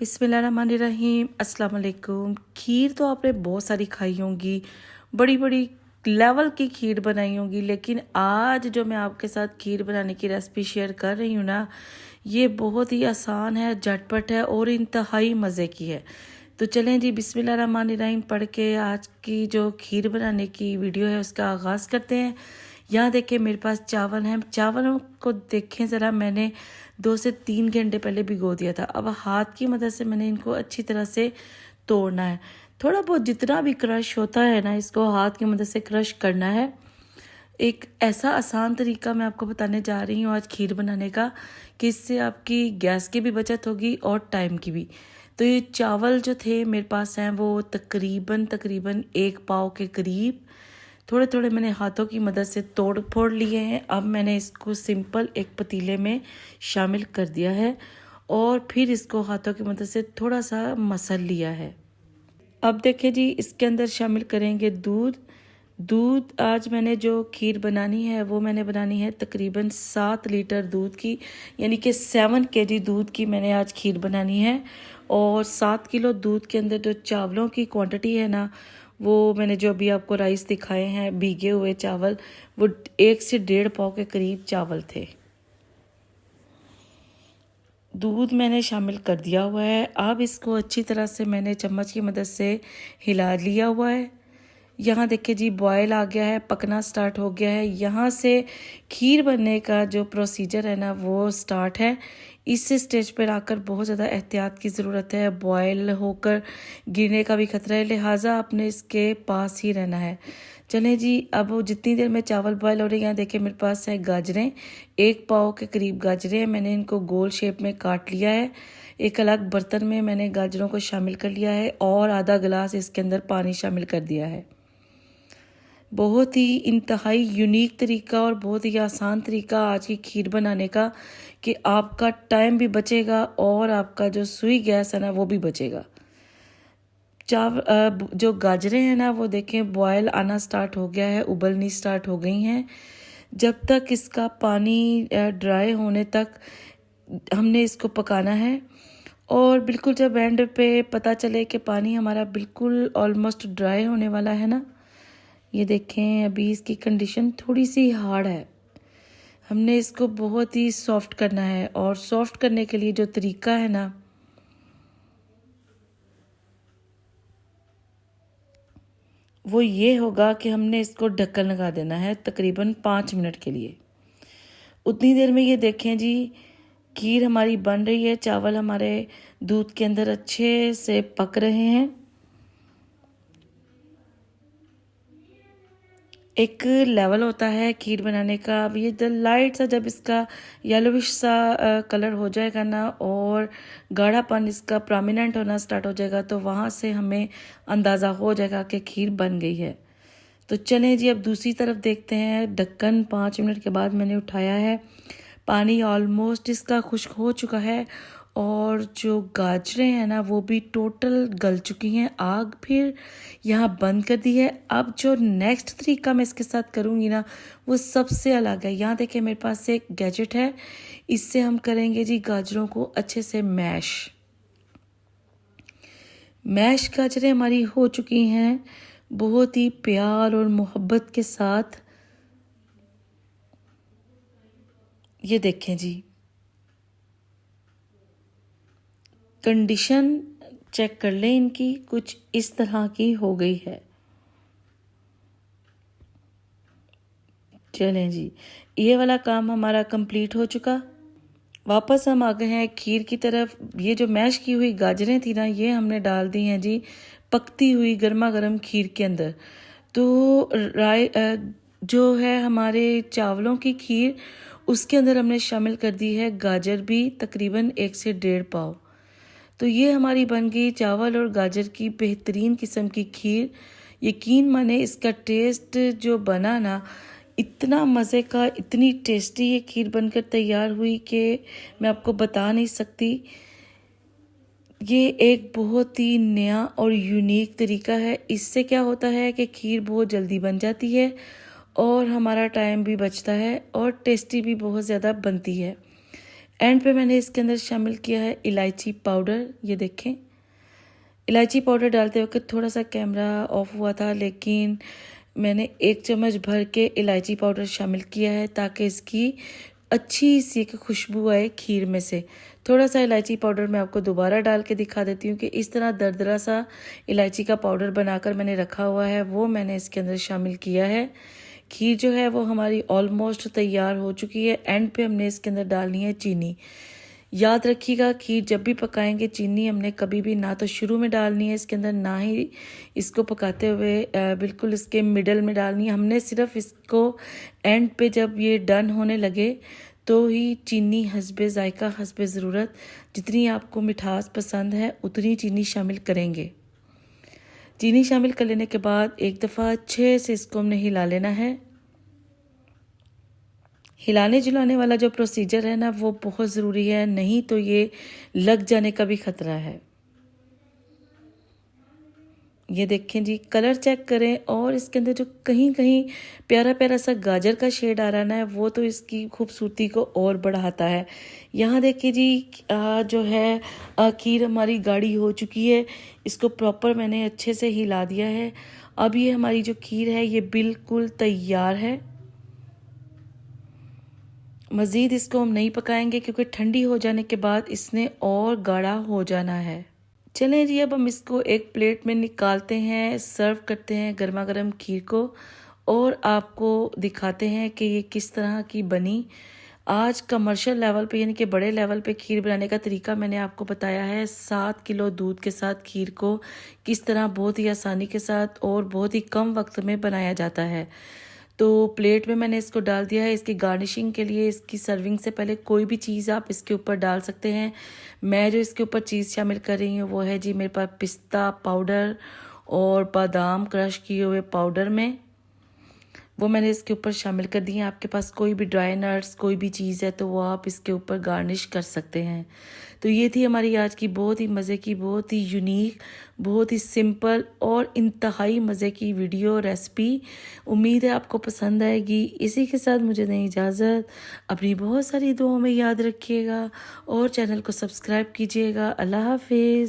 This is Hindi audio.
बिस्मिल्लाहिर्रहमानिर्रहीम अस्सलाम वालेकुम। खीर तो आपने बहुत सारी खाई होंगी, बड़ी बड़ी लेवल की खीर बनाई होंगी, लेकिन आज जो मैं आपके साथ खीर बनाने की रेसिपी शेयर कर रही हूँ ना, ये बहुत ही आसान है, झटपट है और इंतहाई मज़े की है। तो चलें जी, बिस्मिल्लाहिर्रहमानिर्रहीम पढ़ के आज की जो खीर बनाने की वीडियो है उसका आगाज़ करते हैं। यहाँ देखिए मेरे पास चावल हैं। चावलों को देखें ज़रा, मैंने 2 से 3 घंटे पहले भिगो दिया था। अब हाथ की मदद से मैंने इनको अच्छी तरह से तोड़ना है। थोड़ा बहुत जितना भी क्रश होता है ना, इसको हाथ की मदद से क्रश करना है। एक ऐसा आसान तरीका मैं आपको बताने जा रही हूँ आज खीर बनाने का, कि इससे आपकी गैस की भी बचत होगी और टाइम की भी। तो ये चावल जो थे मेरे पास हैं, वो तकरीबन 1 पाव के करीब थोड़े थोड़े मैंने हाथों की मदद से तोड़ फोड़ लिए हैं। अब मैंने इसको सिंपल एक पतीले में शामिल कर दिया है और फिर इसको हाथों की मदद से थोड़ा सा मसल लिया है। अब देखिए जी, इसके अंदर शामिल करेंगे दूध। दूध आज मैंने जो खीर बनानी है वो मैंने बनानी है तकरीबन 7 लीटर दूध की, यानी कि 7 kg दूध की मैंने आज खीर बनानी है। और 7 किलो दूध के अंदर जो चावलों की क्वांटिटी है ना, वो मैंने जो अभी आपको राइस दिखाए हैं भीगे हुए चावल, वो 1 से 1.5 पाव के करीब चावल थे। दूध मैंने शामिल कर दिया हुआ है। अब इसको अच्छी तरह से मैंने चम्मच की मदद से हिला लिया हुआ है। यहाँ देखिए जी, बॉयल आ गया है, पकना स्टार्ट हो गया है। यहाँ से खीर बनने का जो प्रोसीजर है ना, वो स्टार्ट है। इस स्टेज पर आकर बहुत ज़्यादा एहतियात की ज़रूरत है। बॉयल होकर गिरने का भी खतरा है, लिहाजा आपने इसके पास ही रहना है। चलें जी, अब वो जितनी देर में चावल बॉयल हो रहे हैं, यहाँ देखिए मेरे पास है गाजरें। 1 पाव के करीब गाजरें हैं। मैंने इनको गोल शेप में काट लिया है। एक अलग बर्तन में मैंने गाजरों को शामिल कर लिया है और आधा गिलास इसके अंदर पानी शामिल कर दिया है। बहुत ही इंतहाई यूनिक तरीका और बहुत ही आसान तरीका आज की खीर बनाने का, कि आपका टाइम भी बचेगा और आपका जो सुई गैस है ना, वो भी बचेगा। जो गाजरें हैं ना, वो देखें बॉयल आना स्टार्ट हो गया है, उबलनी स्टार्ट हो गई हैं। जब तक इसका पानी ड्राई होने तक हमने इसको पकाना है। और बिल्कुल जब एंड पे पता चले कि पानी हमारा बिल्कुल ऑलमोस्ट ड्राई होने वाला है ना, ये देखें अभी इसकी कंडीशन थोड़ी सी हार्ड है। हमने इसको बहुत ही सॉफ्ट करना है, और सॉफ्ट करने के लिए जो तरीका है ना, वो ये होगा कि हमने इसको ढक्कन लगा देना है तकरीबन 5 मिनट के लिए। उतनी देर में ये देखें जी, खीर हमारी बन रही है, चावल हमारे दूध के अंदर अच्छे से पक रहे हैं। एक लेवल होता है खीर बनाने का। अब ये लाइट सा जब इसका येलोविश सा कलर हो जाएगा ना, और गाढ़ापन इसका प्रोमिनेंट होना स्टार्ट हो जाएगा, तो वहाँ से हमें अंदाज़ा हो जाएगा कि खीर बन गई है। तो चलें जी, अब दूसरी तरफ देखते हैं। ढक्कन 5 मिनट के बाद मैंने उठाया है। पानी ऑलमोस्ट इसका खुश्क हो चुका है और जो गाजरें हैं ना, वो भी टोटल गल चुकी हैं। आग फिर यहाँ बंद कर दी है। अब जो नेक्स्ट तरीका मैं इसके साथ करूँगी ना, वो सबसे अलग है। यहाँ देखिए मेरे पास एक गैजेट है, इससे हम करेंगे जी गाजरों को अच्छे से मैश। गाजरें हमारी हो चुकी हैं बहुत ही प्यार और मोहब्बत के साथ। ये देखें जी, कंडीशन चेक कर लें इनकी, कुछ इस तरह की हो गई है। चलें जी, ये वाला काम हमारा कंप्लीट हो चुका। वापस हम आ गए हैं खीर की तरफ। ये जो मैश की हुई गाजरें थी ना, ये हमने डाल दी हैं जी पकती हुई गर्मा गर्म खीर के अंदर। तो जो है हमारे चावलों की खीर, उसके अंदर हमने शामिल कर दी है गाजर भी, तकरीबन 1 से 1.5 पाव। तो ये हमारी बन गई चावल और गाजर की बेहतरीन किस्म की खीर। यकीन माने इसका टेस्ट जो बना ना, इतना मज़े का, इतनी टेस्टी ये खीर बनकर तैयार हुई कि मैं आपको बता नहीं सकती। ये एक बहुत ही नया और यूनिक तरीका है। इससे क्या होता है कि खीर बहुत जल्दी बन जाती है और हमारा टाइम भी बचता है और टेस्टी भी बहुत ज़्यादा बनती है। एंड पे मैंने इसके अंदर शामिल किया है इलायची पाउडर। ये देखें, इलायची पाउडर डालते वक्त थोड़ा सा कैमरा ऑफ हुआ था, लेकिन मैंने 1 चम्मच भर के इलायची पाउडर शामिल किया है ताकि इसकी अच्छी सी एक खुशबू आए खीर में से। थोड़ा सा इलायची पाउडर मैं आपको दोबारा डाल के दिखा देती हूँ कि इस तरह दरदरा सा इलायची का पाउडर बनाकर मैंने रखा हुआ है, वो मैंने इसके अंदर शामिल किया है। खीर जो है वो हमारी ऑलमोस्ट तैयार हो चुकी है। एंड पे हमने इसके अंदर डालनी है चीनी। याद रखिएगा, खीर जब भी पकाएंगे चीनी हमने कभी भी ना तो शुरू में डालनी है इसके अंदर, ना ही इसको पकाते हुए बिल्कुल इसके मिडल में डालनी है। हमने सिर्फ इसको एंड पे जब ये डन होने लगे तो ही चीनी हस्बे जायका हस्बे ज़रूरत, जितनी आपको मिठास पसंद है उतनी चीनी शामिल करेंगे। चीनी शामिल कर लेने के बाद एक दफ़ा अच्छे से इसको हमने हिला लेना है। हिलाने जुलाने वाला जो प्रोसीजर है ना वो बहुत ज़रूरी है, नहीं तो ये लग जाने का भी खतरा है। ये देखें जी, कलर चेक करें, और इसके अंदर जो कहीं कहीं प्यारा प्यारा सा गाजर का शेड आ रहा है ना वो तो इसकी खूबसूरती को और बढ़ाता है। यहाँ देखिए जी, जो है खीर हमारी गाढ़ी हो चुकी है। इसको प्रॉपर मैंने अच्छे से हिला दिया है। अब ये हमारी जो खीर है ये बिल्कुल तैयार है। मज़ीद इसको हम नहीं पकाएंगे क्योंकि ठंडी हो जाने के बाद इसने और गाढ़ा हो जाना है। चलें जी, अब हम इसको एक प्लेट में निकालते हैं, सर्व करते हैं गर्मा गर्म खीर को, और आपको दिखाते हैं कि ये किस तरह की बनी। आज कमर्शियल लेवल पे यानी कि बड़े लेवल पे खीर बनाने का तरीका मैंने आपको बताया है। 7 किलो दूध के साथ खीर को किस तरह बहुत ही आसानी के साथ और बहुत ही कम वक्त में बनाया जाता है। तो प्लेट में मैंने इसको डाल दिया है। इसकी गार्निशिंग के लिए इसकी सर्विंग से पहले कोई भी चीज़ आप इसके ऊपर डाल सकते हैं। मैं जो इसके ऊपर चीज़ शामिल कर रही हूँ वो है जी मेरे पास पिस्ता पाउडर और बादाम क्रश किए हुए पाउडर में, वो मैंने इसके ऊपर शामिल कर दी है। आपके पास कोई भी ड्राई नट्स कोई भी चीज़ है तो वो आप इसके ऊपर गार्निश कर सकते हैं। तो ये थी हमारी आज की बहुत ही मज़े की, बहुत ही यूनिक, बहुत ही सिंपल और इंतहाई मज़े की वीडियो रेसिपी। उम्मीद है आपको पसंद आएगी। इसी के साथ मुझे दें इजाज़त। अपनी बहुत सारी दुआओं में याद रखिएगा और चैनल को सब्सक्राइब कीजिएगा। अल्लाह हाफिज़।